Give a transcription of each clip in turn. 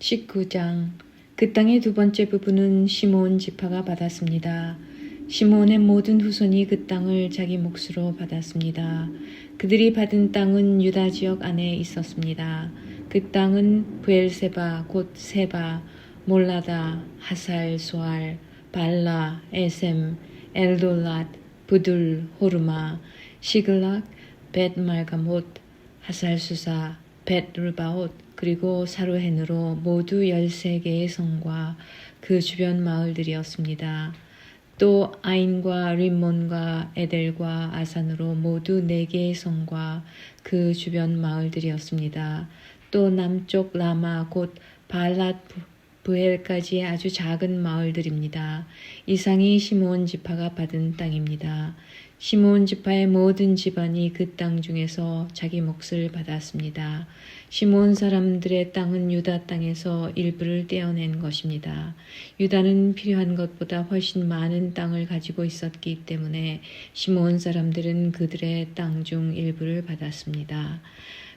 19장. 그 땅의 두 번째 부분은 시므온 지파가 받았습니다. 시므온의 모든 후손이 그 땅을 자기 몫으로 받았습니다. 그들이 받은 땅은 유다 지역 안에 있었습니다. 그 땅은 브엘세바 곧 세바, 몰라다, 하살, 수알, 발라, 에셈, 엘돌랏, 부둘, 호르마, 시글락, 벳말가못, 하살수사, 벳르바옷, 그리고 사루헨으로 모두 13개의 성과 그 주변 마을들이었습니다. 또 아인과 림몬과 에델과 아산으로 모두 4개의 성과 그 주변 마을들이었습니다. 또 남쪽 라마 곧 발랏 부엘까지 아주 작은 마을들입니다. 이상이 시므온 지파가 받은 땅입니다. 시므온 지파의 모든 집안이 그 땅 중에서 자기 몫을 받았습니다. 시므온 사람들의 땅은 유다 땅에서 일부를 떼어낸 것입니다. 유다는 필요한 것보다 훨씬 많은 땅을 가지고 있었기 때문에 시므온 사람들은 그들의 땅 중 일부를 받았습니다.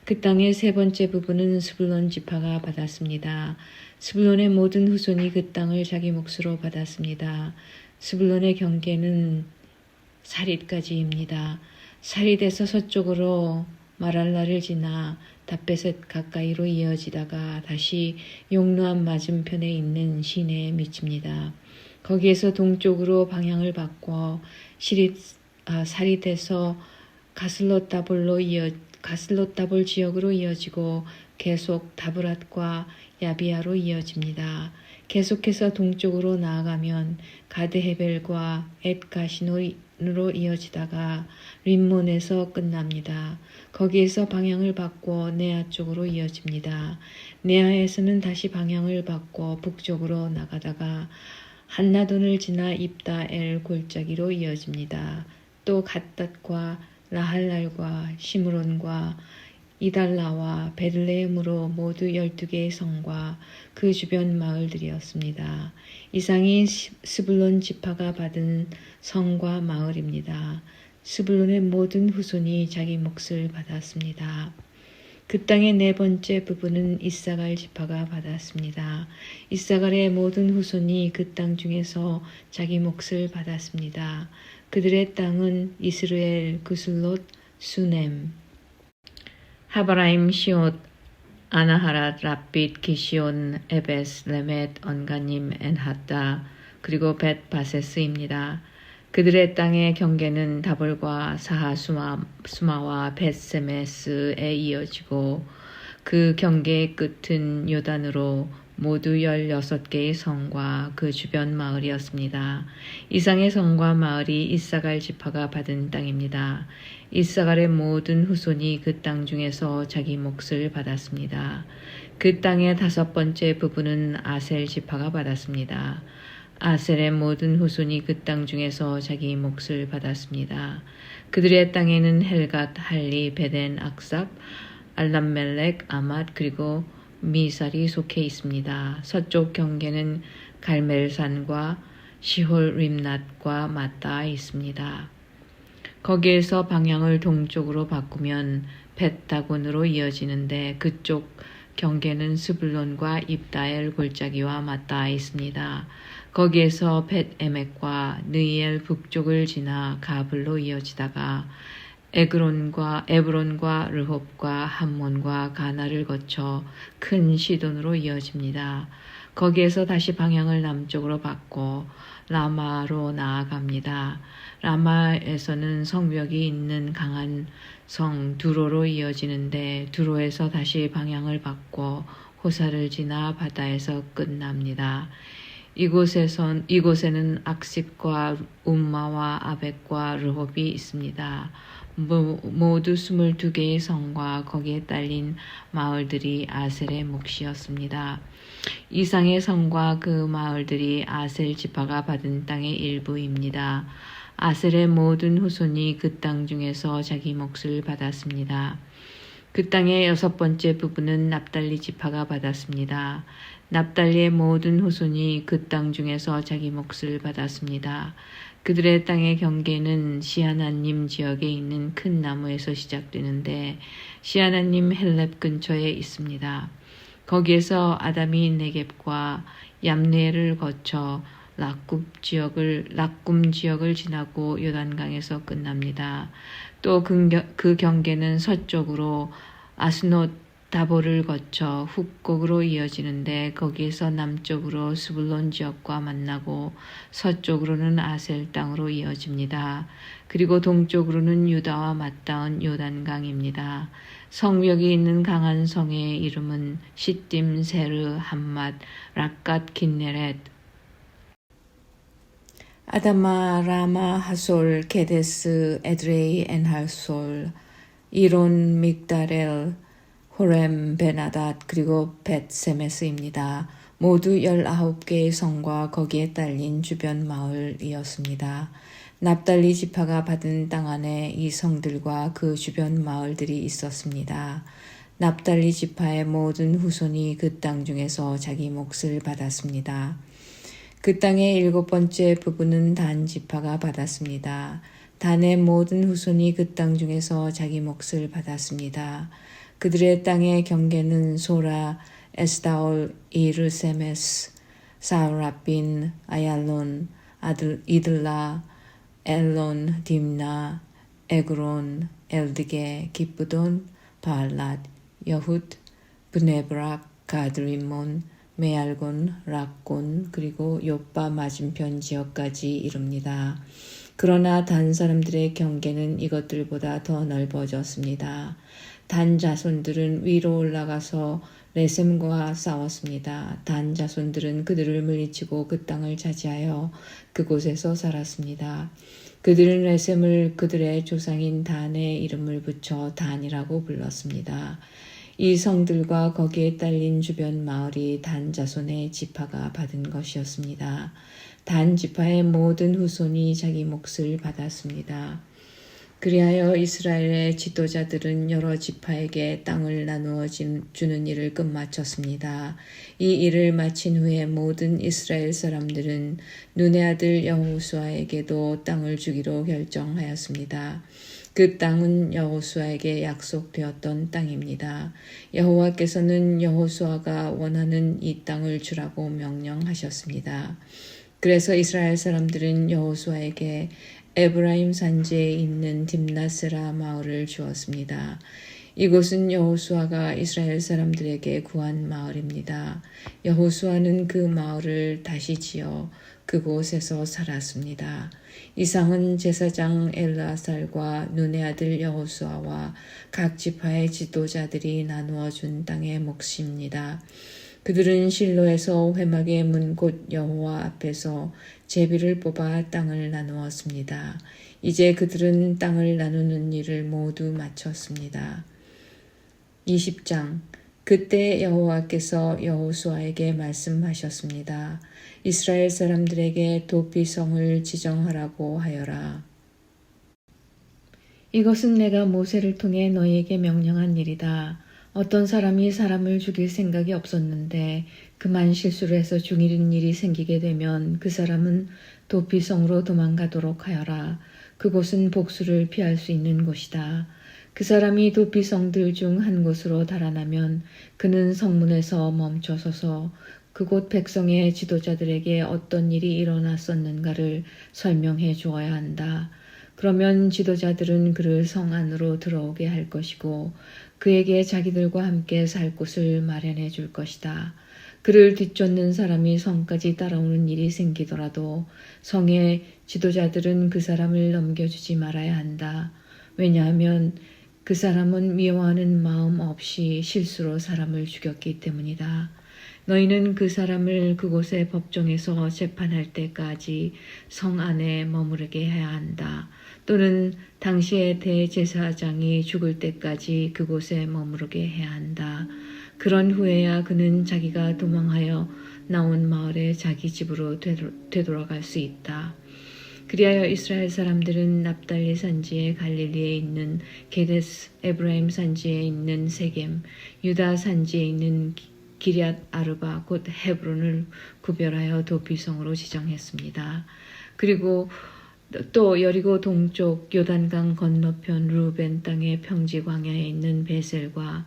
그 땅의 세 번째 부분은 스불론 지파가 받았습니다. 스불론의 모든 후손이 그 땅을 자기 몫으로 받았습니다. 스불론의 경계는 사릿까지입니다. 사릿에서 서쪽으로 마랄라를 지나 답베셋 가까이로 이어지다가 다시 용노암 맞은편에 있는 시내에 미칩니다. 거기에서 동쪽으로 방향을 바꿔 사릿에서 가슬롯다볼 지역으로 이어지고 계속 다브랏과 야비아로 이어집니다. 계속해서 동쪽으로 나아가면 가드헤벨과 엣가시노로 이어지다가 림몬에서 끝납니다. 거기에서 방향을 바꿔 네아 쪽으로 이어집니다. 네아에서는 다시 방향을 바꿔 북쪽으로 나가다가 한나돈을 지나 입다엘 골짜기로 이어집니다. 또 갓닷과 라할랄과 시므론과 이달라와 베들레헴으로 모두 12개의 성과 그 주변 마을들이었습니다. 이상이 스불론 지파가 받은 성과 마을입니다. 스불론의 모든 후손이 자기 몫을 받았습니다. 그 땅의 네 번째 부분은 이사갈 지파가 받았습니다. 이사갈의 모든 후손이 그 땅 중에서 자기 몫을 받았습니다. 그들의 땅은 이스르엘, 그슬롯, 수넴, 하바라임, 시옷, 아나하랏, 라빛, 기시온, 에베스, 레멧, 언가님, 엔하다, 그리고 벳바세스입니다. 그들의 땅의 경계는 다볼과 사하수마와 벳세메스에 이어지고 그 경계의 끝은 요단으로 모두 16개의 성과 그 주변 마을이었습니다. 이상의 성과 마을이 이사갈 지파가 받은 땅입니다. 이사갈의 모든 후손이 그 땅 중에서 자기 몫을 받았습니다. 그 땅의 5번째 부분은 아셀 지파가 받았습니다. 아셀의 모든 후손이 그 땅 중에서 자기 몫을 받았습니다. 그들의 땅에는 헬갓, 할리, 베덴, 악삽, 알람멜렉, 아맛, 그리고 미살이 속해 있습니다. 서쪽 경계는 갈멜산과 시홀 림낫과 맞닿아 있습니다. 거기에서 방향을 동쪽으로 바꾸면 벳다곤으로 이어지는데 그쪽 경계는 스불론과 입다엘 골짜기와 맞닿아 있습니다. 거기에서 벳에멕과 느이엘 북쪽을 지나 가블로 이어지다가 에브론과 르홉과 함몬과 가나를 거쳐 큰 시돈으로 이어집니다. 거기에서 다시 방향을 남쪽으로 바꿔 라마로 나아갑니다. 라마에서는 성벽이 있는 강한 성 두로로 이어지는데 두로에서 다시 방향을 바꿔 호사를 지나 바다에서 끝납니다. 이곳에는 악십과 움마와 아벡과 르홉이 있습니다. 모두 22개의 성과 거기에 딸린 마을들이 아셀의 몫이었습니다. 이상의 성과 그 마을들이 아셀 지파가 받은 땅의 일부입니다. 아셀의 모든 후손이 그 땅 중에서 자기 몫을 받았습니다. 그 땅의 6번째 부분은 납달리 지파가 받았습니다. 납달리의 모든 후손이 그 땅 중에서 자기 몫을 받았습니다. 그들의 땅의 경계는 시아나님 지역에 있는 큰 나무에서 시작되는데 시아나님 헬렙 근처에 있습니다. 거기에서 아담이 네겝과 얌네를 거쳐 락쿰 지역을 지나고 요단강에서 끝납니다. 또 그 경계는 서쪽으로 아스노 다보를 거쳐 훅곡으로 이어지는데 거기에서 남쪽으로 스불론 지역과 만나고 서쪽으로는 아셀 땅으로 이어집니다. 그리고 동쪽으로는 유다와 맞닿은 요단강입니다. 성벽이 있는 강한 성의 이름은 시딤, 세르, 함맛, 락갓, 긴네렛, 아다마, 라마, 하솔, 게데스, 에드레이, 엔할솔, 이론, 믹다렐, 호렘, 베나닷, 그리고 벳세메스입니다. 모두 19개의 성과 거기에 딸린 주변 마을이었습니다. 납달리 지파가 받은 땅 안에 이 성들과 그 주변 마을들이 있었습니다. 납달리 지파의 모든 후손이 그 땅 중에서 자기 몫을 받았습니다. 그 땅의 7번째 부분은 단 지파가 받았습니다. 단의 모든 후손이 그 땅 중에서 자기 몫을 받았습니다. 그들의 땅의 경계는 소라, 에스다올, 이르세메스, 사우라빈, 아얄론, 이들라, 엘론, 딤나, 에그론, 엘드게, 기쁘돈, 바알랏, 여훗, 브네브락, 가드리몬, 메알곤, 락곤, 그리고 요빠 맞은편 지역까지 이릅니다. 그러나 단 사람들의 경계는 이것들보다 더 넓어졌습니다. 단 자손들은 위로 올라가서 레셈과 싸웠습니다. 단 자손들은 그들을 물리치고 그 땅을 차지하여 그곳에서 살았습니다. 그들은 레셈을 그들의 조상인 단의 이름을 붙여 단이라고 불렀습니다. 이 성들과 거기에 딸린 주변 마을이 단 자손의 지파가 받은 것이었습니다. 단 지파의 모든 후손이 자기 몫을 받았습니다. 그리하여 이스라엘의 지도자들은 여러 지파에게 땅을 나누어 주는 일을 끝마쳤습니다. 이 일을 마친 후에 모든 이스라엘 사람들은 눈의 아들 여호수아에게도 땅을 주기로 결정하였습니다. 그 땅은 여호수아에게 약속되었던 땅입니다. 여호와께서는 여호수아가 원하는 이 땅을 주라고 명령하셨습니다. 그래서 이스라엘 사람들은 여호수아에게 에브라임 산지에 있는 딥나스라 마을을 주었습니다. 이곳은 여호수아가 이스라엘 사람들에게 구한 마을입니다. 여호수아는 그 마을을 다시 지어 그곳에서 살았습니다. 이상은 제사장 엘르아살과 눈의 아들 여호수아와 각 지파의 지도자들이 나누어 준 땅의 몫입니다. 그들은 실로에서 회막의 문 곧 여호와 앞에서 제비를 뽑아 땅을 나누었습니다. 이제 그들은 땅을 나누는 일을 모두 마쳤습니다. 20장 그때 여호와께서 여호수아에게 말씀하셨습니다. 이스라엘 사람들에게 도피성을 지정하라고 하여라. 이것은 내가 모세를 통해 너희에게 명령한 일이다. 어떤 사람이 사람을 죽일 생각이 없었는데 그만 실수를 해서 죽이는 일이 생기게 되면 그 사람은 도피성으로 도망가도록 하여라. 그곳은 복수를 피할 수 있는 곳이다. 그 사람이 도피성들 중 한 곳으로 달아나면 그는 성문에서 멈춰서서 그곳 백성의 지도자들에게 어떤 일이 일어났었는가를 설명해 주어야 한다. 그러면 지도자들은 그를 성 안으로 들어오게 할 것이고 그에게 자기들과 함께 살 곳을 마련해 줄 것이다. 그를 뒤쫓는 사람이 성까지 따라오는 일이 생기더라도 성의 지도자들은 그 사람을 넘겨주지 말아야 한다. 왜냐하면 그 사람은 미워하는 마음 없이 실수로 사람을 죽였기 때문이다. 너희는 그 사람을 그곳의 법정에서 재판할 때까지 성 안에 머무르게 해야 한다. 또는 당시의 대제사장이 죽을 때까지 그곳에 머무르게 해야 한다. 그런 후에야 그는 자기가 도망하여 나온 마을에 자기 집으로 되돌아갈 수 있다. 그리하여 이스라엘 사람들은 납달리 산지에 갈릴리에 있는 게데스, 에브라임 산지에 있는 세겜, 유다 산지에 있는 기럇 아르바 곧 헤브론을 구별하여 도피성으로 지정했습니다. 그리고 또 여리고 동쪽 요단강 건너편 루벤 땅의 평지 광야에 있는 베셀과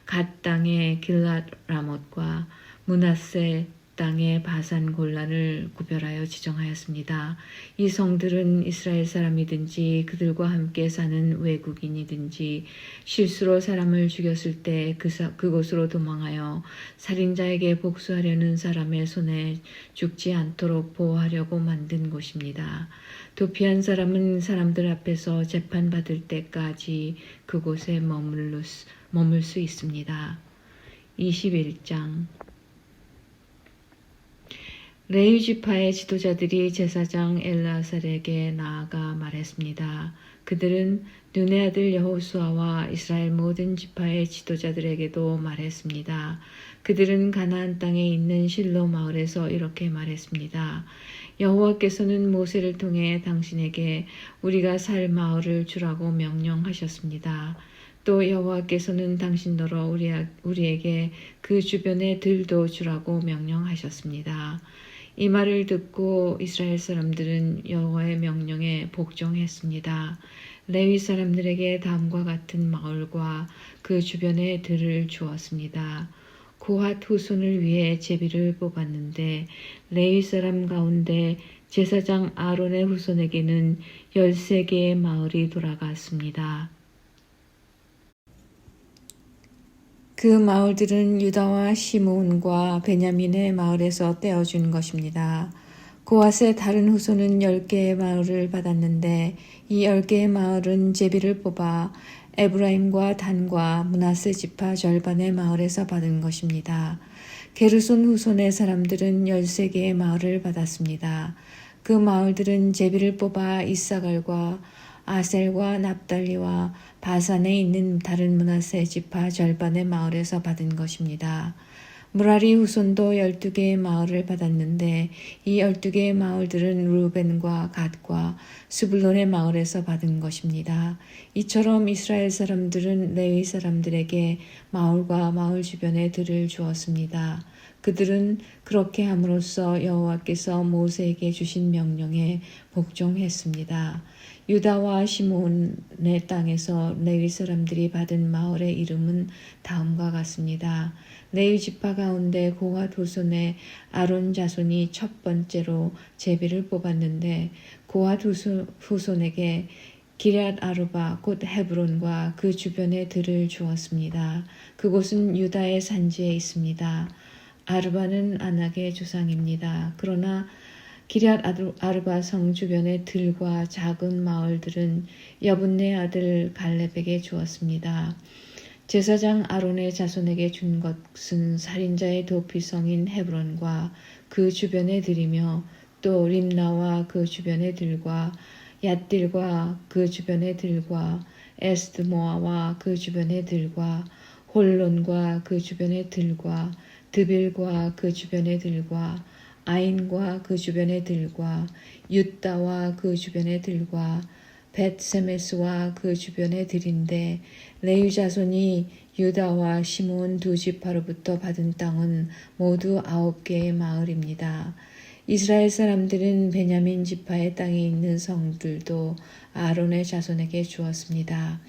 갓 땅의 길랏 라못과 므낫세 땅의 바산 골란을 구별하여 지정하였습니다. 이 성들은 이스라엘 사람이든지 그들과 함께 사는 외국인이든지 실수로 사람을 죽였을 때 그곳으로 도망하여 살인자에게 복수하려는 사람의 손에 죽지 않도록 보호하려고 만든 곳입니다. 도피한 사람은 사람들 앞에서 재판받을 때까지 그곳에 머물 수 있습니다. 21장 레위 지파의 지도자들이 제사장 엘르아살에게 나아가 말했습니다. 그들은 눈의 아들 여호수아와 이스라엘 모든 지파의 지도자들에게도 말했습니다. 그들은 가나안 땅에 있는 실로 마을에서 이렇게 말했습니다. 여호와께서는 모세를 통해 당신에게 우리가 살 마을을 주라고 명령하셨습니다. 또 여호와께서는 당신더러 우리에게 그 주변의 들도 주라고 명령하셨습니다. 이 말을 듣고 이스라엘 사람들은 여호와의 명령에 복종했습니다. 레위 사람들에게 다음과 같은 마을과 그 주변의 들을 주었습니다. 고핫 후손을 위해 제비를 뽑았는데 레위 사람 가운데 제사장 아론의 후손에게는 13개의 마을이 돌아갔습니다. 그 마을들은 유다와 시므온과 베냐민의 마을에서 떼어준 것입니다. 고핫의 다른 후손은 10개의 마을을 받았는데 이 10개의 마을은 제비를 뽑아 에브라임과 단과 므낫세 지파 절반의 마을에서 받은 것입니다. 게르손 후손의 사람들은 13개의 마을을 받았습니다. 그 마을들은 제비를 뽑아 이사갈과 아셀과 납달리와 바산에 있는 다른 므낫세 지파 절반의 마을에서 받은 것입니다. 무라리 후손도 12개의 마을을 받았는데 이 12개의 마을들은 루벤과 갓과 스불론의 마을에서 받은 것입니다. 이처럼 이스라엘 사람들은 레위 사람들에게 마을과 마을 주변의 들을 주었습니다. 그들은 그렇게 함으로써 여호와께서 모세에게 주신 명령에 복종했습니다. 유다와 시므온의 땅에서 레위 사람들이 받은 마을의 이름은 다음과 같습니다. 레위 지파 가운데 고핫 후손의 아론 자손이 첫 번째로 제비를 뽑았는데 고핫 후손에게 기럇 아르바 곧 헤브론과 그 주변의 들을 주었습니다. 그곳은 유다의 산지에 있습니다. 아르바는 아낙의 조상입니다. 그러나 기럇 아르바 성 주변의 들과 작은 마을들은 여분네 아들 갈렙에게 주었습니다. 제사장 아론의 자손에게 준 것은 살인자의 도피성인 헤브론과 그 주변의 들이며 또 림나와 그 주변의 들과 얏딜과 그 주변의 들과 에스드모아와 그 주변의 들과 홀론과 그 주변의 들과 드빌과 그 주변의 들과 아인과 그 주변의 들과 윳다와 그 주변의 들과 벳세메스와 그 주변의 들인데 레위 자손이 유다와 시므온 두 지파로부터 받은 땅은 모두 9개의 마을입니다. 이스라엘 사람들은 베냐민 지파의 땅에 있는 성들도 아론의 자손에게 주었습니다.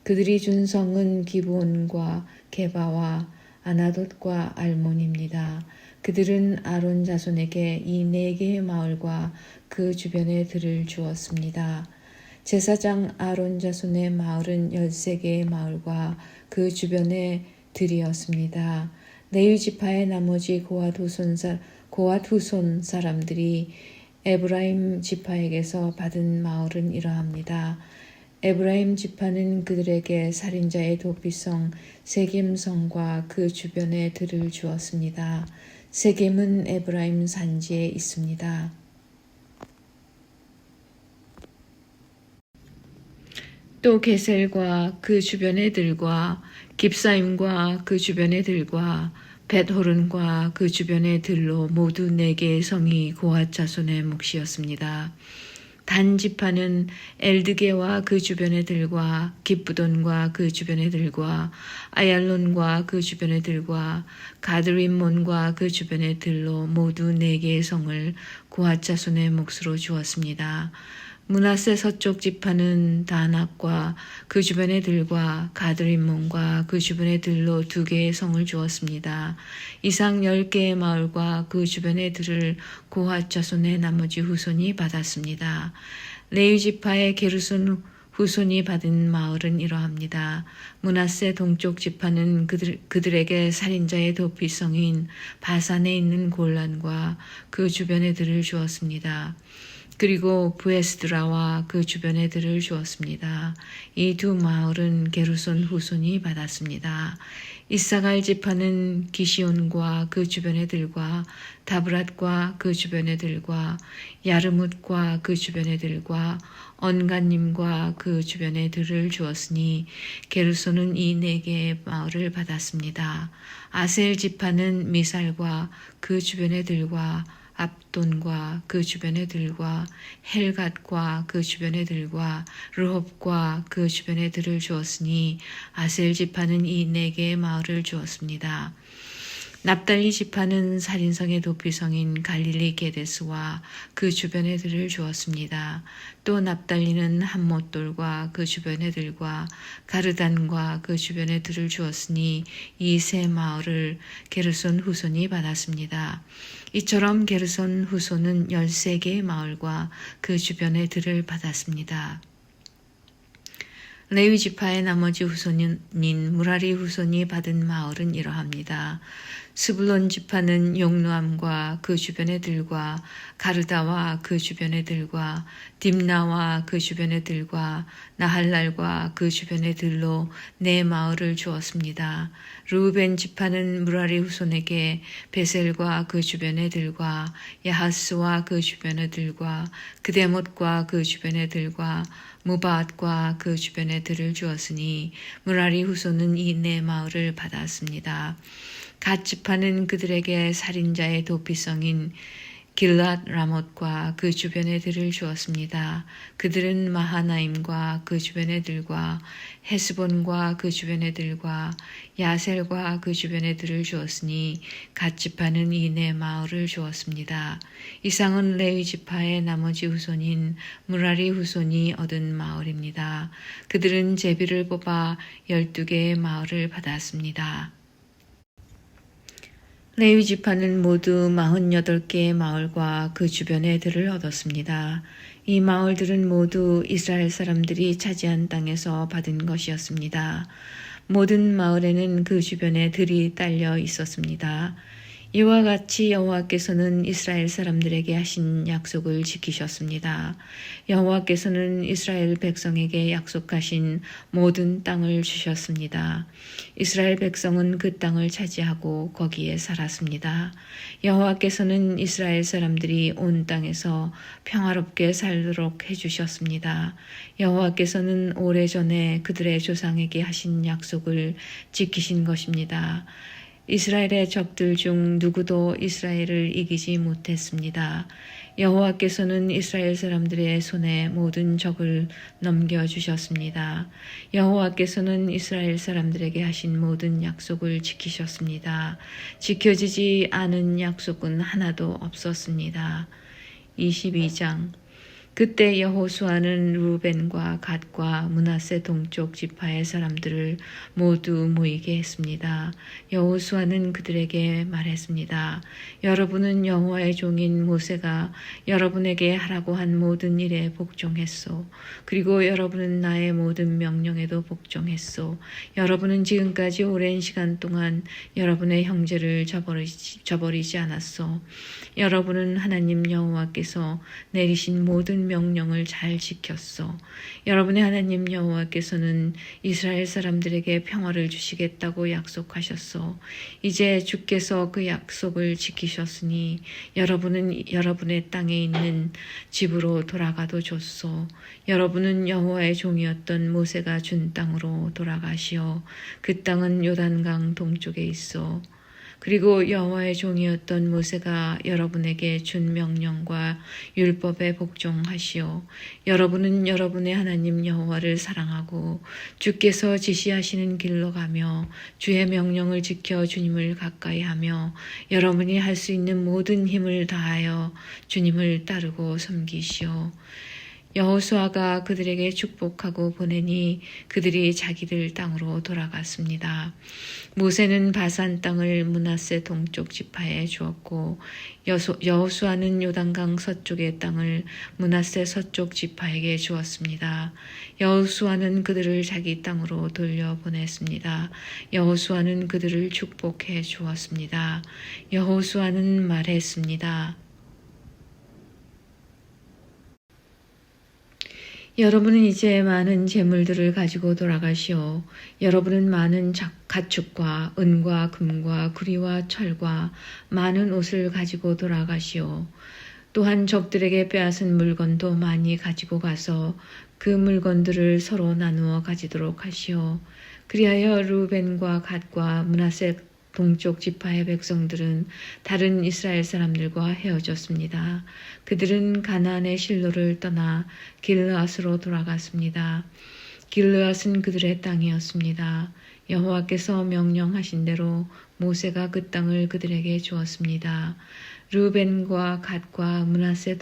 그들이 준 성은 기브온과 게바와 아나돗과 알몬입니다. 그들은 아론 자손에게 이 4개의 마을과 그 주변의 들을 주었습니다. 제사장 아론 자손의 마을은 13개의 마을과 그 주변의 들이었습니다. 레위 지파의 나머지 고핫 후손 사람들이 에브라임 지파에게서 받은 마을은 이러합니다. 에브라임 지파는 그들에게 살인자의 도피성 세겜성과 그 주변의 들을 주었습니다. 세겜은 에브라임 산지에 있습니다. 또 게셀과 그 주변의 들과 깁사임과 그 주변의 들과 벳호른과 그 주변의 들로 모두 4개의 성이 고핫 자손의 몫이었습니다. 단 지파는 엘드게와 그 주변의 들과 기브돈과 그 주변의 들과 아얄론과 그 주변의 들과 가드림몬과 그 주변의 들로 모두 4개의 성을 고핫 자손의 몫으로 주었습니다. 므낫세 서쪽 지파는 다낙과 그 주변의 들과 가드림몬과 그 주변의 들로 2개의 성을 주었습니다. 이상 10개의 마을과 그 주변의 들을 고핫 자손의 나머지 후손이 받았습니다. 레위 지파의 게르손 후손이 받은 마을은 이러합니다. 므낫세 동쪽 지파는 그들에게 살인자의 도피성인 바산에 있는 골란과 그 주변의 들을 주었습니다. 그리고 부에스드라와 그 주변의 들을 주었습니다. 이 2 마을은 게르손 후손이 받았습니다. 이사갈 지파는 기시온과 그 주변의 들과 다브랏과 그 주변의 들과 야르뭇과 그 주변의 들과 언간님과 그 주변의 들을 주었으니 게르손은 이 4개의 마을을 받았습니다. 아셀 지파는 미살과 그 주변의 들과 압돈과 그 주변의 들과 헬갓과 그 주변의 들과 르홉과 그 주변의 들을 주었으니 아셀 지파는 이 4개의 마을을 주었습니다. 납달리 지파는 살인성의 도피성인 갈릴리 게데스와 그 주변의 들을 주었습니다. 또 납달리는 함못돌과 그 주변의 들과 가르단과 그 주변의 들을 주었으니 이 3 마을을 게르손 후손이 받았습니다. 이처럼 게르손 후손은 13개의 마을과 그 주변의 들을 받았습니다. 레위 지파의 나머지 후손인 무라리 후손이 받은 마을은 이러합니다. 스불론 지파는 용누암과 그 주변의 들과 가르다와 그 주변의 들과 딥나와 그 주변의 들과 나할랄과 그 주변의 들로 4 마을을 주었습니다. 르우벤 지파는 무라리 후손에게 베셀과 그 주변의 들과 야하스와 그 주변의 들과 그데못과 그 주변의 들과 무바앗과 그 주변의 들을 주었으니 무라리 후손은 이 4 마을을 받았습니다. 갓 지파는 그들에게 살인자의 도피성인 길랏 라못과 그 주변의 들을 주었습니다. 그들은 마하나임과 그 주변의 들과 헤스본과 그 주변의 들과 야셀과 그 주변의 들을 주었으니 갓 지파는 이 4 마을을 주었습니다. 이상은 레위 지파의 나머지 후손인 무라리 후손이 얻은 마을입니다. 그들은 제비를 뽑아 12개의 마을을 받았습니다. 레위 지파는 모두 48개의 마을과 그 주변의 들을 얻었습니다. 이 마을들은 모두 이스라엘 사람들이 차지한 땅에서 받은 것이었습니다. 모든 마을에는 그 주변에 들이 딸려 있었습니다. 이와 같이 여호와께서는 이스라엘 사람들에게 하신 약속을 지키셨습니다. 여호와께서는 이스라엘 백성에게 약속하신 모든 땅을 주셨습니다. 이스라엘 백성은 그 땅을 차지하고 거기에 살았습니다. 여호와께서는 이스라엘 사람들이 온 땅에서 평화롭게 살도록 해주셨습니다. 여호와께서는 오래전에 그들의 조상에게 하신 약속을 지키신 것입니다. 이스라엘의 적들 중 누구도 이스라엘을 이기지 못했습니다. 여호와께서는 이스라엘 사람들의 손에 모든 적을 넘겨주셨습니다. 여호와께서는 이스라엘 사람들에게 하신 모든 약속을 지키셨습니다. 지켜지지 않은 약속은 하나도 없었습니다. 22장 그때 여호수아는 루벤과 갓과 므낫세 동쪽 지파의 사람들을 모두 모이게 했습니다. 여호수아는 그들에게 말했습니다. 여러분은 여호와의 종인 모세가 여러분에게 하라고 한 모든 일에 복종했소. 그리고 여러분은 나의 모든 명령에도 복종했소. 여러분은 지금까지 오랜 시간 동안 여러분의 형제를 저버리지 않았소. 여러분은 하나님 여호와께서 내리신 모든 명령을 잘 지켰소. 여러분의 하나님 여호와께서는 이스라엘 사람들에게 평화를 주시겠다고 약속하셨소. 이제 주께서 그 약속을 지키셨으니 여러분은 여러분의 땅에 있는 집으로 돌아가도 좋소. 여러분은 여호와의 종이었던 모세가 준 땅으로 돌아가시오. 그 땅은 요단강 동쪽에 있어. 그리고 여호와의 종이었던 모세가 여러분에게 준 명령과 율법에 복종하시오. 여러분은 여러분의 하나님 여호와를 사랑하고 주께서 지시하시는 길로 가며 주의 명령을 지켜 주님을 가까이하며 여러분이 할 수 있는 모든 힘을 다하여 주님을 따르고 섬기시오. 여호수아가 그들에게 축복하고 보내니 그들이 자기들 땅으로 돌아갔습니다. 모세는 바산 땅을 므낫세 동쪽 지파에 주었고 여호수아는 요단강 서쪽의 땅을 므낫세 서쪽 지파에게 주었습니다. 여호수아는 그들을 자기 땅으로 돌려보냈습니다. 여호수아는 그들을 축복해 주었습니다. 여호수아는 말했습니다. 여러분은 이제 많은 재물들을 가지고 돌아가시오. 여러분은 많은 가축과 은과 금과 구리와 철과 많은 옷을 가지고 돌아가시오. 또한 적들에게 빼앗은 물건도 많이 가지고 가서 그 물건들을 서로 나누어 가지도록 하시오. 그리하여 루벤과 갓과 므낫세 동쪽 지파의 백성들은 다른 이스라엘 사람들과 헤어졌습니다. 그들은 가나안의 실로를 떠나 길르앗으로 돌아갔습니다. 길르앗은 그들의 땅이었습니다. 여호와께서 명령하신 대로 모세가 그 땅을 그들에게 주었습니다. 루벤과 갓과 므낫세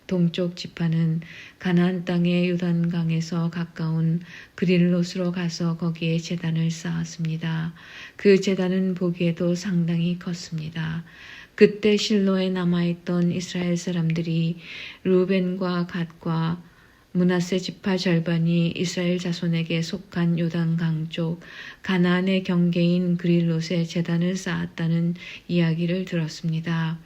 동쪽 지파는 가나안 땅의 요단강에서 가까운 그릴롯으로 가서 거기에 제단을 쌓았습니다. 그 제단은 보기에도 상당히 컸습니다. 그때 실로에 남아있던 이스라엘 사람들이 루벤과 갓과 므낫세 지파 절반이 이스라엘 자손에게 속한 요단강 쪽 가나안의 경계인 그릴롯에 제단을 쌓았다는 이야기를 들었습니다.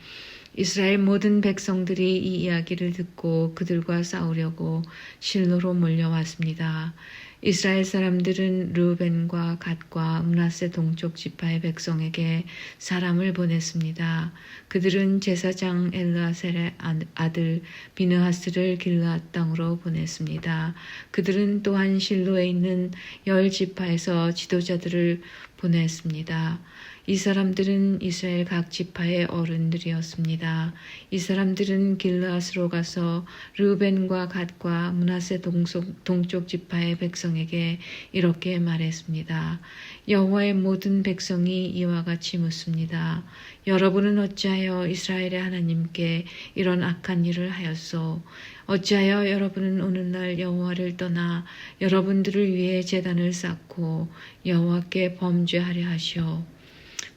이스라엘 모든 백성들이 이 이야기를 듣고 그들과 싸우려고 실로로 몰려왔습니다. 이스라엘 사람들은 르우벤과 갓과 므낫세 동쪽 지파의 백성에게 사람을 보냈습니다. 그들은 제사장 엘르아셀의 아들 비느하스를 길르앗 땅으로 보냈습니다. 그들은 또한 실로에 있는 10지파에서 지도자들을 보냈습니다. 이 사람들은 이스라엘 각 지파의 어른들이었습니다. 이 사람들은 길르앗으로 가서 르우벤과 갓과 므낫세 동쪽 지파의 백성에게 이렇게 말했습니다. 여호와의 모든 백성이 이와 같이 묻습니다. 여러분은 어찌하여 이스라엘의 하나님께 이런 악한 일을 하였소? 어찌하여 여러분은 오늘날 여호와를 떠나 여러분들을 위해 제단을 쌓고 여호와께 범죄하려 하시오?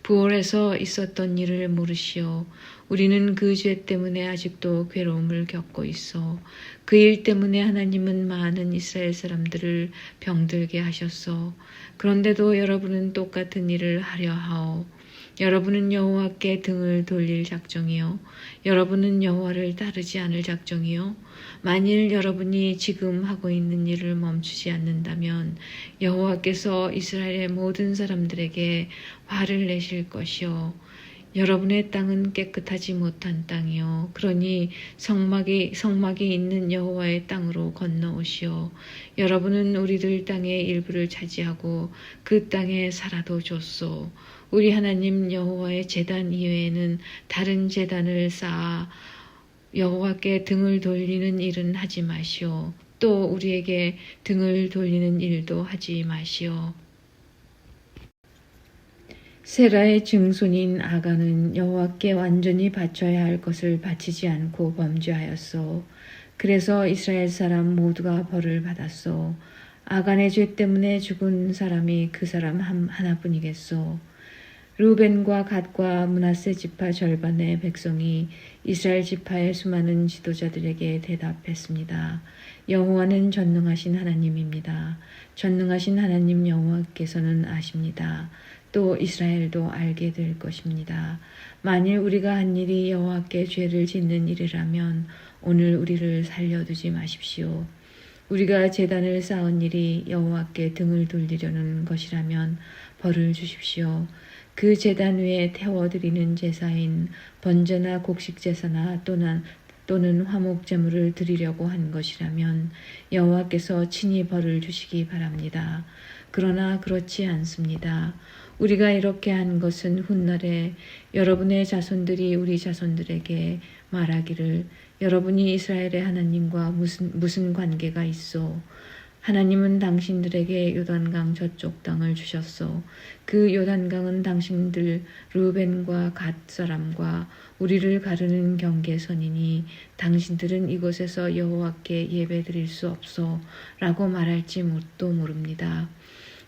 부올에서 있었던 일을 모르시오. 우리는 그 죄 때문에 아직도 괴로움을 겪고 있어. 그 일 때문에 하나님은 많은 이스라엘 사람들을 병들게 하셨어. 그런데도 여러분은 똑같은 일을 하려 하오. 여러분은 여호와께 등을 돌릴 작정이요. 여러분은 여호와를 따르지 않을 작정이요. 만일 여러분이 지금 하고 있는 일을 멈추지 않는다면 여호와께서 이스라엘의 모든 사람들에게 화를 내실 것이요. 여러분의 땅은 깨끗하지 못한 땅이요. 그러니 성막이 있는 여호와의 땅으로 건너오시오. 여러분은 우리들 땅의 일부를 차지하고 그 땅에 살아도 줬소. 우리 하나님 여호와의 제단 이외에는 다른 제단을 쌓아 여호와께 등을 돌리는 일은 하지 마시오. 또 우리에게 등을 돌리는 일도 하지 마시오. 세라의 증손인 아간은 여호와께 완전히 바쳐야 할 것을 바치지 않고 범죄하였소. 그래서 이스라엘 사람 모두가 벌을 받았소. 아간의 죄 때문에 죽은 사람이 그 사람 하나뿐이겠소. 루벤과 갓과 므낫세 지파 절반의 백성이 이스라엘 지파의 수많은 지도자들에게 대답했습니다. 여호와는 전능하신 하나님입니다. 전능하신 하나님 여호와께서는 아십니다. 또 이스라엘도 알게 될 것입니다. 만일 우리가 한 일이 여호와께 죄를 짓는 일이라면 오늘 우리를 살려두지 마십시오. 우리가 제단을 쌓은 일이 여호와께 등을 돌리려는 것이라면 벌을 주십시오. 그 제단 위에 태워드리는 제사인 번제나 곡식제사나 또는 화목제물을 드리려고 한 것이라면 여호와께서 친히 벌을 주시기 바랍니다. 그러나 그렇지 않습니다. 우리가 이렇게 한 것은 훗날에 여러분의 자손들이 우리 자손들에게 말하기를 여러분이 이스라엘의 하나님과 무슨 관계가 있어? 하나님은 당신들에게 요단강 저쪽 땅을 주셨소. 그 요단강은 당신들 르벤과 갓 사람과 우리를 가르는 경계선이니 당신들은 이곳에서 여호와께 예배드릴 수 없소 라고 말할지 도 모릅니다.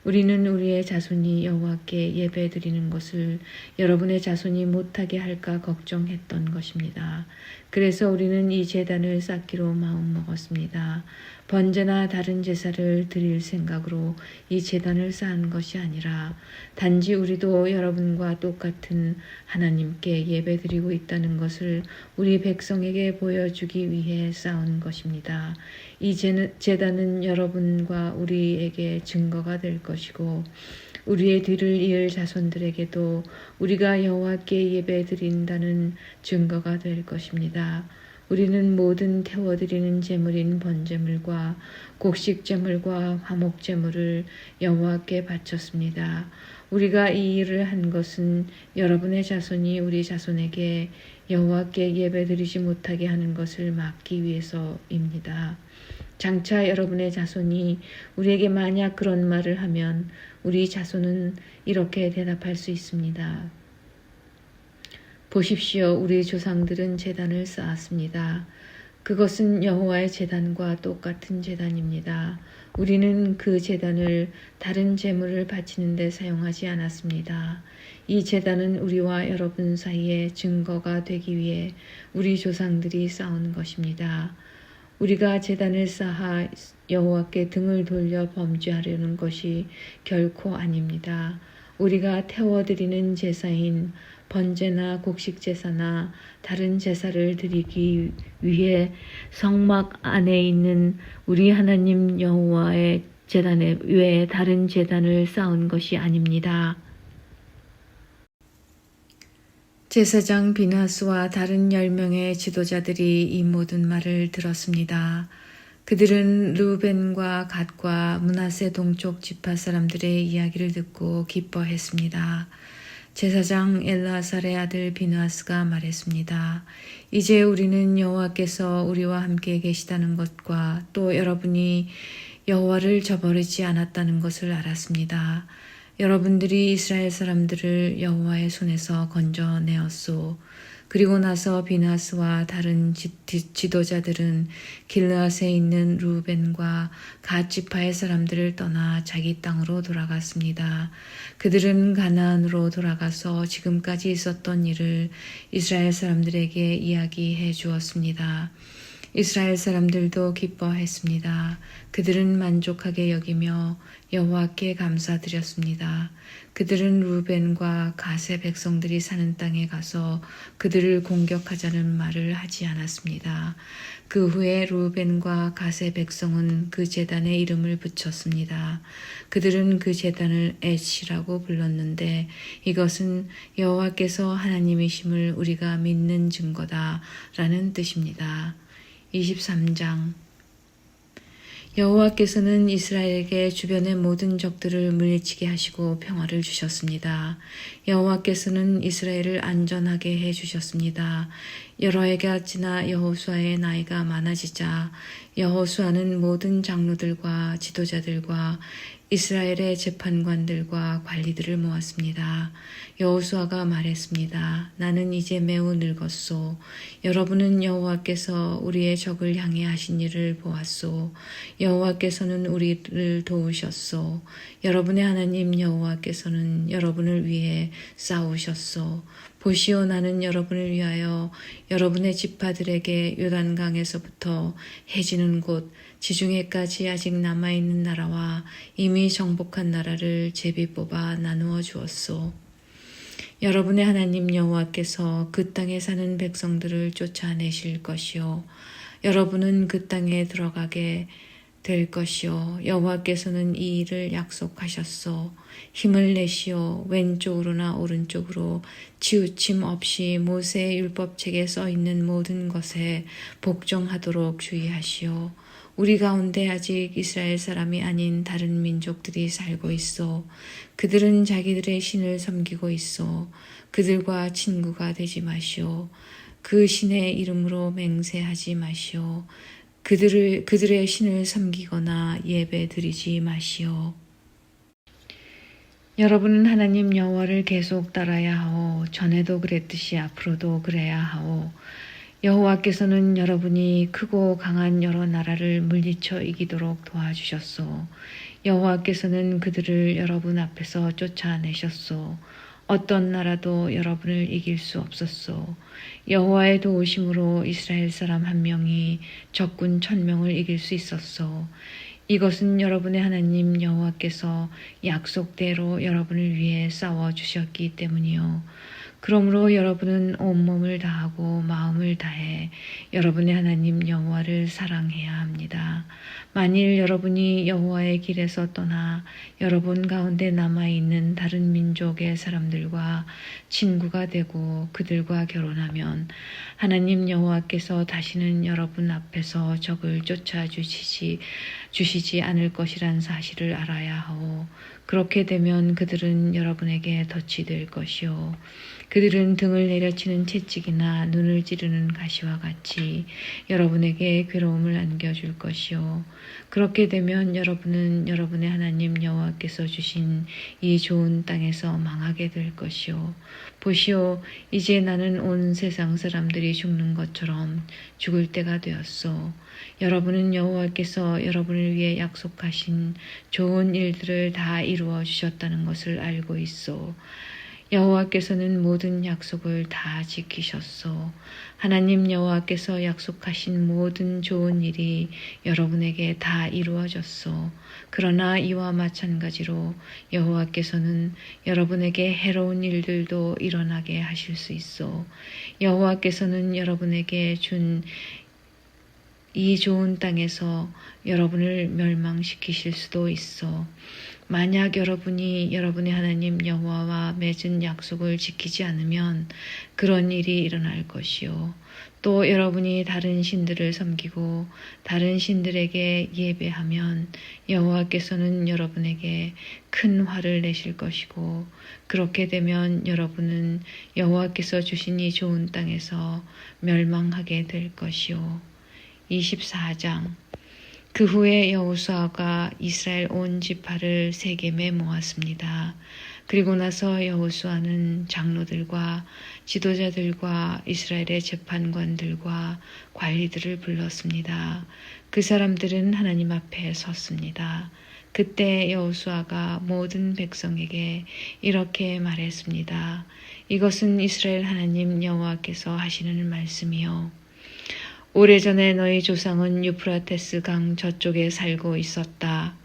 우리는 우리의 자손이 여호와께 예배드리는 것을 여러분의 자손이 못하게 할까 걱정했던 것입니다. 그래서 우리는 이 제단을 쌓기로 마음먹었습니다. 번제나 다른 제사를 드릴 생각으로 이 제단을 쌓은 것이 아니라 단지 우리도 여러분과 똑같은 하나님께 예배드리고 있다는 것을 우리 백성에게 보여주기 위해 쌓은 것입니다. 이 제단은 여러분과 우리에게 증거가 될 것이고 우리의 뒤를 이을 자손들에게도 우리가 여호와께 예배드린다는 증거가 될 것입니다. 우리는 모든 태워드리는 제물인 번제물과 곡식제물과 화목제물을 여호와께 바쳤습니다. 우리가 이 일을 한 것은 여러분의 자손이 우리 자손에게 여호와께 예배드리지 못하게 하는 것을 막기 위해서입니다. 장차 여러분의 자손이 우리에게 만약 그런 말을 하면 우리 자손은 이렇게 대답할 수 있습니다. 보십시오. 우리 조상들은 제단을 쌓았습니다. 그것은 여호와의 제단과 똑같은 제단입니다. 우리는 그 제단을 다른 제물을 바치는 데 사용하지 않았습니다. 이 제단은 우리와 여러분 사이에 증거가 되기 위해 우리 조상들이 쌓은 것입니다. 우리가 제단을 쌓아 여호와께 등을 돌려 범죄하려는 것이 결코 아닙니다. 우리가 태워드리는 제사인 번제나 곡식제사나 다른 제사를 드리기 위해 성막 안에 있는 우리 하나님 여호와의 제단에 외에 다른 제단을 쌓은 것이 아닙니다. 제사장 비나스와 다른 10명의 지도자들이 이 모든 말을 들었습니다. 그들은 르벤과 갓과 므낫세 동쪽 지파 사람들의 이야기를 듣고 기뻐했습니다. 제사장 엘라살의 아들 비나스가 말했습니다. 이제 우리는 여호와께서 우리와 함께 계시다는 것과 또 여러분이 여호와를 저버리지 않았다는 것을 알았습니다. 여러분들이 이스라엘 사람들을 여호와의 손에서 건져내었소. 그리고 나서 비나스와 다른 지도자들은 길르앗에 있는 루벤과 갓 지파의 사람들을 떠나 자기 땅으로 돌아갔습니다. 그들은 가나안으로 돌아가서 지금까지 있었던 일을 이스라엘 사람들에게 이야기해 주었습니다. 이스라엘 사람들도 기뻐했습니다. 그들은 만족하게 여기며 여호와께 감사드렸습니다. 그들은 루벤과 갓의 백성들이 사는 땅에 가서 그들을 공격하자는 말을 하지 않았습니다. 그 후에 루벤과 갓의 백성은 그 제단에 이름을 붙였습니다. 그들은 그 제단을 에시라고 불렀는데 이것은 여호와께서 하나님이심을 우리가 믿는 증거다라는 뜻입니다. 23장 여호와께서는 이스라엘에게 주변의 모든 적들을 물리치게 하시고 평화를 주셨습니다. 여호와께서는 이스라엘을 안전하게 해주셨습니다. 여러 해가 지나 여호수아의 나이가 많아지자 여호수아는 모든 장로들과 지도자들과 이스라엘의 재판관들과 관리들을 모았습니다. 여호수아가 말했습니다. 나는 이제 매우 늙었소. 여러분은 여호와께서 우리의 적을 향해 하신 일을 보았소. 여호와께서는 우리를 도우셨소. 여러분의 하나님 여호와께서는 여러분을 위해 싸우셨소. 보시오, 나는 여러분을 위하여 여러분의 지파들에게 요단강에서부터 해지는 곳 지중해까지 아직 남아있는 나라와 이미 정복한 나라를 제비 뽑아 나누어 주었소. 여러분의 하나님 여호와께서 그 땅에 사는 백성들을 쫓아내실 것이요 여러분은 그 땅에 들어가게 될 것이요 여호와께서는 이 일을 약속하셨소. 힘을 내시오. 왼쪽으로나 오른쪽으로 치우침 없이 모세의 율법책에 써있는 모든 것에 복종하도록 주의하시오. 우리 가운데 아직 이스라엘 사람이 아닌 다른 민족들이 살고 있어. 그들은 자기들의 신을 섬기고 있어. 그들과 친구가 되지 마시오. 그 신의 이름으로 맹세하지 마시오. 그들의 신을 섬기거나 예배 드리지 마시오. 여러분은 하나님 여호와를 계속 따라야 하오. 전에도 그랬듯이 앞으로도 그래야 하오. 여호와께서는 여러분이 크고 강한 여러 나라를 물리쳐 이기도록 도와주셨소. 여호와께서는 그들을 여러분 앞에서 쫓아내셨소. 어떤 나라도 여러분을 이길 수 없었소. 여호와의 도우심으로 이스라엘 사람 한 명이 적군 1000명을 이길 수 있었소. 이것은 여러분의 하나님 여호와께서 약속대로 여러분을 위해 싸워주셨기 때문이요. 그러므로 여러분은 온몸을 다하고 마음을 다해 여러분의 하나님 여호와를 사랑해야 합니다. 만일 여러분이 여호와의 길에서 떠나 여러분 가운데 남아있는 다른 민족의 사람들과 친구가 되고 그들과 결혼하면 하나님 여호와께서 다시는 여러분 앞에서 적을 주시지 않을 것이란 사실을 알아야 하오. 그렇게 되면 그들은 여러분에게 덫이 될 것이요. 그들은 등을 내려치는 채찍이나 눈을 찌르는 가시와 같이 여러분에게 괴로움을 안겨줄 것이요. 그렇게 되면 여러분은 여러분의 하나님 여호와께서 주신 이 좋은 땅에서 망하게 될 것이요. 보시오, 이제 나는 온 세상 사람들이 죽는 것처럼 죽을 때가 되었소. 여러분은 여호와께서 여러분을 위해 약속하신 좋은 일들을 다 이루어 주셨다는 것을 알고 있소. 여호와께서는 모든 약속을 다 지키셨소. 하나님 여호와께서 약속하신 모든 좋은 일이 여러분에게 다 이루어졌소. 그러나 이와 마찬가지로 여호와께서는 여러분에게 해로운 일들도 일어나게 하실 수 있소. 여호와께서는 여러분에게 준 이 좋은 땅에서 여러분을 멸망시키실 수도 있어. 만약 여러분이 여러분의 하나님 여호와와 맺은 약속을 지키지 않으면 그런 일이 일어날 것이요. 또 여러분이 다른 신들을 섬기고 다른 신들에게 예배하면 여호와께서는 여러분에게 큰 화를 내실 것이고, 그렇게 되면 여러분은 여호와께서 주신 이 좋은 땅에서 멸망하게 될 것이요. 24장. 그 후에 여호수아가 이스라엘 온 지파를 세겜에 모았습니다. 그리고 나서 여호수아는 장로들과 지도자들과 이스라엘의 재판관들과 관리들을 불렀습니다. 그 사람들은 하나님 앞에 섰습니다. 그때 여호수아가 모든 백성에게 이렇게 말했습니다. 이것은 이스라엘 하나님 여호와께서 하시는 말씀이요. 오래전에 너희 조상은 유프라테스 강 저쪽에 살고 있었다.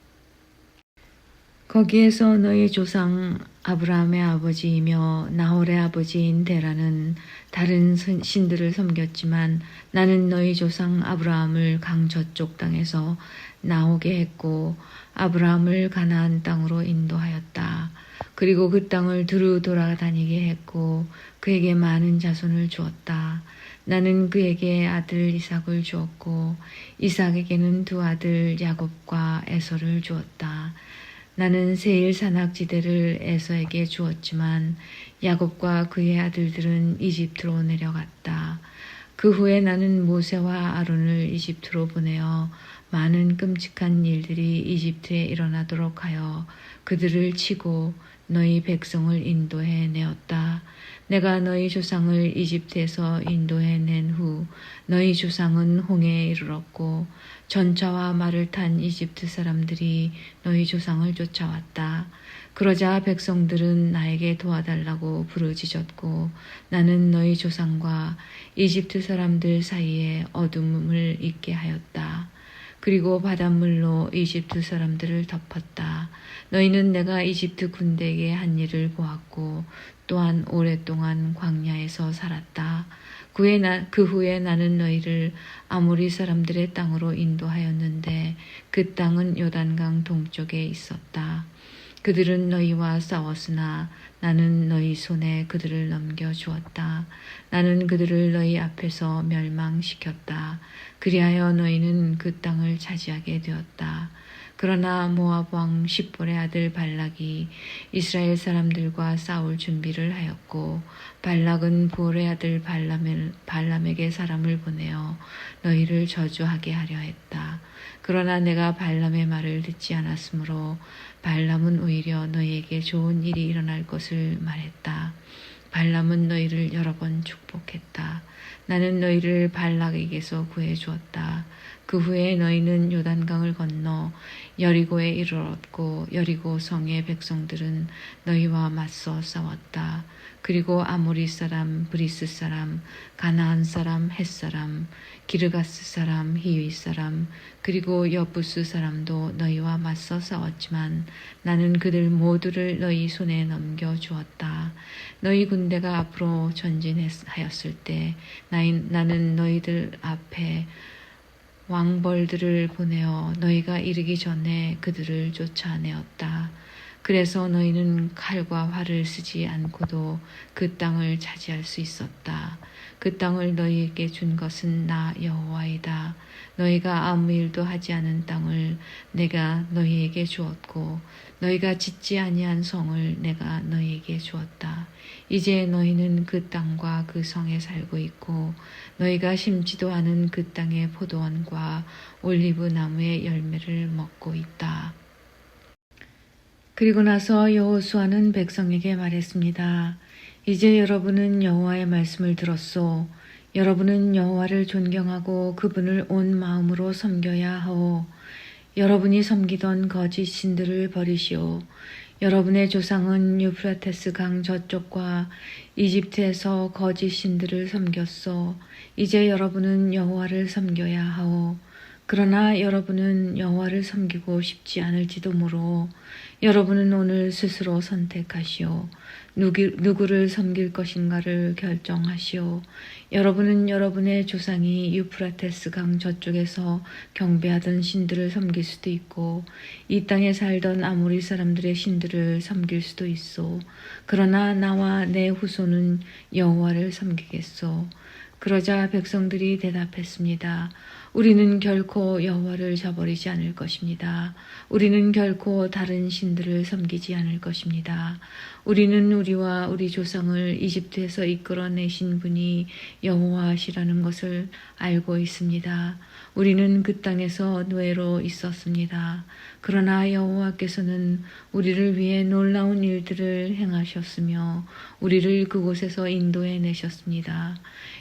거기에서 너희 조상 아브라함의 아버지이며 나홀의 아버지인 데라는 다른 신들을 섬겼지만 나는 너희 조상 아브라함을 강 저쪽 땅에서 나오게 했고 아브라함을 가나안 땅으로 인도하였다. 그리고 그 땅을 두루 돌아다니게 했고 그에게 많은 자손을 주었다. 나는 그에게 아들 이삭을 주었고 이삭에게는 두 아들 야곱과 에서를 주었다. 나는 세일 산악지대를 에서에게 주었지만 야곱과 그의 아들들은 이집트로 내려갔다. 그 후에 나는 모세와 아론을 이집트로 보내어 많은 끔찍한 일들이 이집트에 일어나도록 하여 그들을 치고 너희 백성을 인도해 내었다. 내가 너희 조상을 이집트에서 인도해 낸 후 너희 조상은 홍해에 이르렀고 전차와 말을 탄 이집트 사람들이 너희 조상을 쫓아왔다. 그러자 백성들은 나에게 도와달라고 부르짖었고 나는 너희 조상과 이집트 사람들 사이에 어둠을 있게 하였다. 그리고 바닷물로 이집트 사람들을 덮었다. 너희는 내가 이집트 군대에게 한 일을 보았고 또한 오랫동안 광야에서 살았다. 그 후에 나는 너희를 아모리 사람들의 땅으로 인도하였는데 그 땅은 요단강 동쪽에 있었다. 그들은 너희와 싸웠으나 나는 너희 손에 그들을 넘겨주었다. 나는 그들을 너희 앞에서 멸망시켰다. 그리하여 너희는 그 땅을 차지하게 되었다. 그러나 모압 왕 십볼의 아들 발락이 이스라엘 사람들과 싸울 준비를 하였고 발락은 부올의 아들 발람에게 사람을 보내어 너희를 저주하게 하려 했다. 그러나 내가 발람의 말을 듣지 않았으므로 발람은 오히려 너희에게 좋은 일이 일어날 것을 말했다. 발람은 너희를 여러 번 축복했다. 나는 너희를 발락에게서 구해주었다. 그 후에 너희는 요단강을 건너 여리고에 이르렀고 여리고 성의 백성들은 너희와 맞서 싸웠다. 그리고 아모리 사람, 브리스 사람, 가나안 사람, 헷 사람, 기르가스 사람, 히위 사람, 그리고 여부스 사람도 너희와 맞서 싸웠지만 나는 그들 모두를 너희 손에 넘겨주었다. 너희 군대가 앞으로 전진하였을 때 나는 너희들 앞에 왕벌들을 보내어 너희가 이르기 전에 그들을 쫓아내었다. 그래서 너희는 칼과 활을 쓰지 않고도 그 땅을 차지할 수 있었다. 그 땅을 너희에게 준 것은 나 여호와이다. 너희가 아무 일도 하지 않은 땅을 내가 너희에게 주었고 너희가 짓지 아니한 성을 내가 너희에게 주었다. 이제 너희는 그 땅과 그 성에 살고 있고 너희가 심지도 않은 그 땅의 포도원과 올리브 나무의 열매를 먹고 있다. 그리고 나서 여호수아는 백성에게 말했습니다. 이제 여러분은 여호와의 말씀을 들었소. 여러분은 여호와를 존경하고 그분을 온 마음으로 섬겨야 하오. 여러분이 섬기던 거짓 신들을 버리시오. 여러분의 조상은 유프라테스 강 저쪽과 이집트에서 거짓 신들을 섬겼소. 이제 여러분은 여호와를 섬겨야 하오. 그러나 여러분은 여호와를 섬기고 싶지 않을지도 모르오. 여러분은 오늘 스스로 선택하시오. 누구를 섬길 것인가를 결정하시오. 여러분은 여러분의 조상이 유프라테스 강 저쪽에서 경배하던 신들을 섬길 수도 있고 이 땅에 살던 아모리 사람들의 신들을 섬길 수도 있소. 그러나 나와 내 후손은 여호와를 섬기겠소. 그러자 백성들이 대답했습니다. 우리는 결코 여호와를 저버리지 않을 것입니다. 우리는 결코 다른 신들을 섬기지 않을 것입니다. 우리는 우리와 우리 조상을 이집트에서 이끌어내신 분이 여호와시라는 것을 알고 있습니다. 우리는 그 땅에서 노예로 있었습니다. 그러나 여호와께서는 우리를 위해 놀라운 일들을 행하셨으며 우리를 그곳에서 인도해 내셨습니다.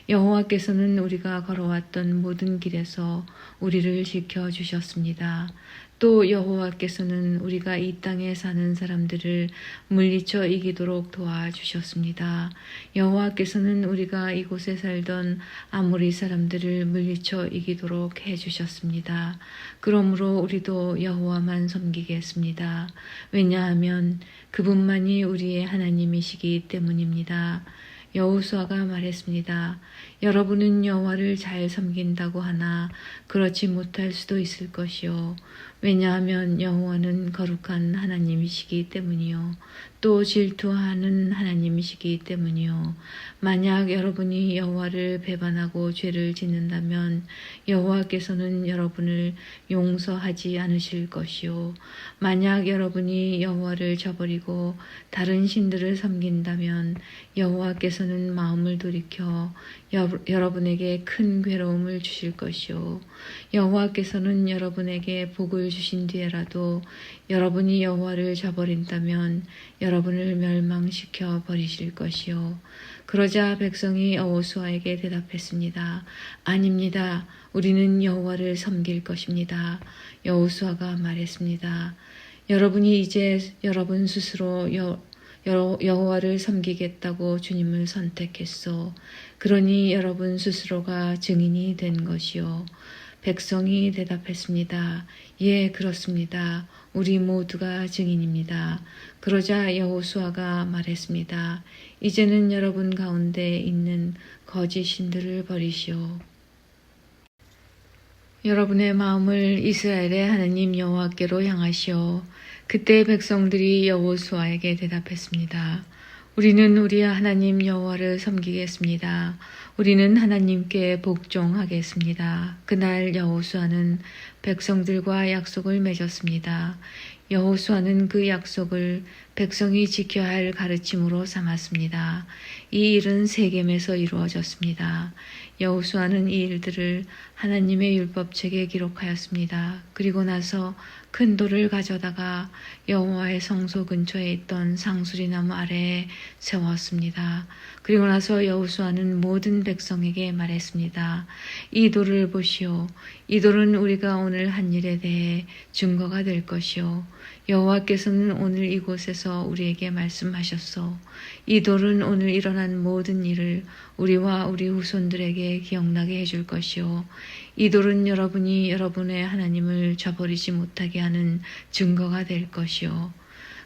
여호와께서는 우리가 걸어왔던 모든 길에서 우리를 지켜주셨습니다. 또 여호와께서는 우리가 이 땅에 사는 사람들을 물리쳐 이기도록 도와주셨습니다. 여호와께서는 우리가 이곳에 살던 아모리 사람들을 물리쳐 이기도록 해주셨습니다. 그러므로 우리도 여호와만 섬기겠습니다. 왜냐하면 그분만이 우리의 하나님이시기 때문입니다. 여호수아가 말했습니다. 여러분은 여호와를 잘 섬긴다고 하나 그렇지 못할 수도 있을 것이요. 왜냐하면 여호와는 거룩한 하나님이시기 때문이요. 또 질투하는 하나님이시기 때문이요. 만약 여러분이 여호와를 배반하고 죄를 짓는다면 여호와께서는 여러분을 용서하지 않으실 것이요. 만약 여러분이 여호와를 저버리고 다른 신들을 섬긴다면 여호와께서는 마음을 돌이켜 여러분에게 큰 괴로움을 주실 것이요. 여호와께서는 여러분에게 복을 주신 뒤에라도 여러분이 여호와를 저버린다면 여러분을 멸망시켜 버리실 것이요. 그러자 백성이 여호수아에게 대답했습니다. 아닙니다. 우리는 여호와를 섬길 것입니다. 여호수아가 말했습니다. 여러분이 이제 여러분 스스로 여호와를 섬기겠다고 주님을 선택했소. 그러니 여러분 스스로가 증인이 된 것이요. 백성이 대답했습니다. 예, 그렇습니다. 우리 모두가 증인입니다. 그러자 여호수아가 말했습니다. 이제는 여러분 가운데 있는 거짓 신들을 버리시오. 여러분의 마음을 이스라엘의 하나님 여호와께로 향하시오. 그때 백성들이 여호수아에게 대답했습니다. 우리는 우리 하나님 여호와를 섬기겠습니다. 우리는 하나님께 복종하겠습니다. 그날 여호수아는 백성들과 약속을 맺었습니다. 여호수아는 그 약속을 백성이 지켜야 할 가르침으로 삼았습니다. 이 일은 세겜에서 이루어졌습니다. 여호수아는 이 일들을 하나님의 율법책에 기록하였습니다. 그리고 나서 큰 돌을 가져다가 여호와의 성소 근처에 있던 상수리 나무 아래에 세웠습니다. 그리고 나서 여호수아는 모든 백성에게 말했습니다. 이 돌을 보시오. 이 돌은 우리가 오늘 한 일에 대해 증거가 될 것이오. 여호와께서는 오늘 이곳에서 우리에게 말씀하셨소. 이 돌은 오늘 일어난 모든 일을 우리와 우리 후손들에게 기억나게 해줄 것이오. 이 돌은 여러분이 여러분의 하나님을 저버리지 못하게 하는 증거가 될 것이오.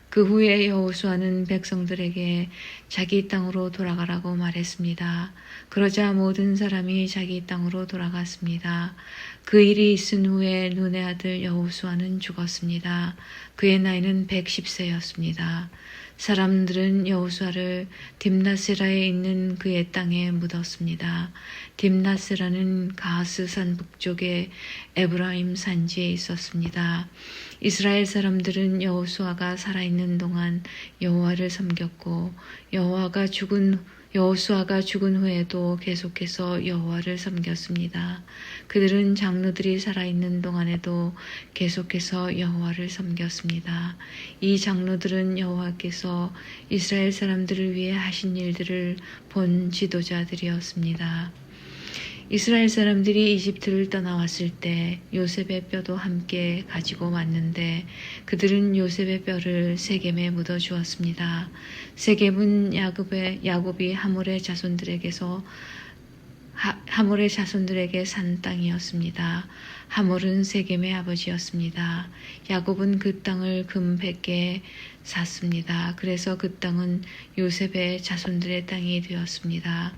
그 후에 여호수아는 백성들에게 자기 땅으로 돌아가라고 말했습니다. 그러자 모든 사람이 자기 땅으로 돌아갔습니다. 그 일이 있은 후에 눈의 아들 여호수아는 죽었습니다. 그의 나이는 110세였습니다. 사람들은 여호수아를 딥나세라에 있는 그의 땅에 묻었습니다. 딥나세라는 가스산 북쪽의 에브라임 산지에 있었습니다. 이스라엘 사람들은 여호수아가 살아있는 동안 여호와를 섬겼고 여호수아가 죽은 후에도 계속해서 여호와를 섬겼습니다. 그들은 장로들이 살아있는 동안에도 계속해서 여호와를 섬겼습니다. 이 장로들은 여호와께서 이스라엘 사람들을 위해 하신 일들을 본 지도자들이었습니다. 이스라엘 사람들이 이집트를 떠나왔을 때 요셉의 뼈도 함께 가지고 왔는데 그들은 요셉의 뼈를 세겜에 묻어 주었습니다. 세겜은 야곱이 하몰의 자손들에게 산 땅이었습니다. 하몰은 세겜의 아버지였습니다. 야곱은 그 땅을 금 100개 샀습니다. 그래서 그 땅은 요셉의 자손들의 땅이 되었습니다.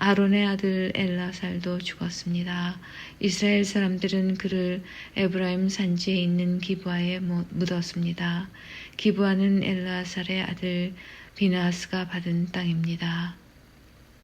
아론의 아들 엘라살도 죽었습니다. 이스라엘 사람들은 그를 에브라임 산지에 있는 기브아에 묻었습니다. 기브아는 엘라살의 아들 비나스가 받은 땅입니다.